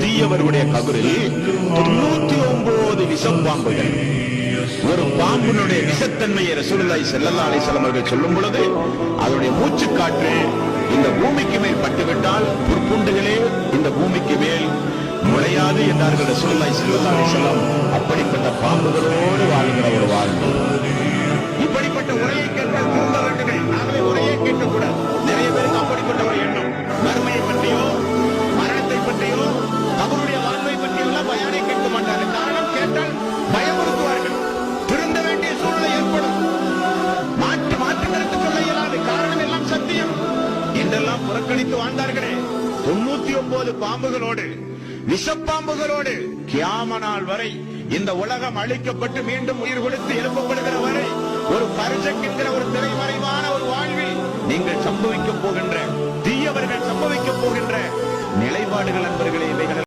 தீயவருடைய கபரில் 99 விஷப்பாம்புகள். ஒரு பாம்பினுடைய விஷத்தன்மையை ரசூலுல்லாஹி ஸல்லல்லாஹு அலைஹி வஸல்லம் அவர்கள் சொல்லும் பொழுது அதனுடைய மூச்சு காற்று இந்த பூமிக்கு மேல் பட்டுவிட்டால் புற்புண்டுகளே இந்த பூமிக்கு மேல் நுழையாது என்றார்கள் ரசூலுல்லாஹி ஸல்லல்லாஹு அலைஹி வஸல்லம். அப்படிப்பட்ட பாம்புகளோடு வாழ்கிற ஒரு வாழ்வு. இப்படிப்பட்ட உரையை கேட்டால் திரும்ப வேண்டுமே, நாங்களே உரையை கேட்கக்கூடாது. நிறைய பேருக்கு அப்படிப்பட்ட ஒரு எண்ணம், மறுமையை பற்றியோ மரணத்தை பற்றியோ அவருடைய வாழ்வை பற்றியோ எல்லாம் பயானே கேட்க மாட்டார்கள். காரணம், கேட்டால் பயமுறுத்துவார்கள், திருந்த வேண்டிய சூழ்நிலை ஏற்படும், மாற்று கருத்து சொல்ல இயலாது, காரணம் எல்லாம் சத்தியம் என்றெல்லாம் புறக்கணித்து வாழ்ந்தார்களே. 99 பாம்புகளோடு, விஷப்பாம்புகளோடு கியாம நாள் வரை இந்த உலகம் அழிக்கப்பட்டு மீண்டும் உயிர் கொடுத்து எழுப்பப்படுகிற வரை ஒரு பரிசக்கின்ற ஒரு திரைமறைவான ஒரு வாழ்வில் நீங்கள் சம்பவிக்க போகின்ற, தீயவர்கள் சம்பவிக்க போகின்ற நிலைப்பாடுகள் நண்பர்களே இவைகள்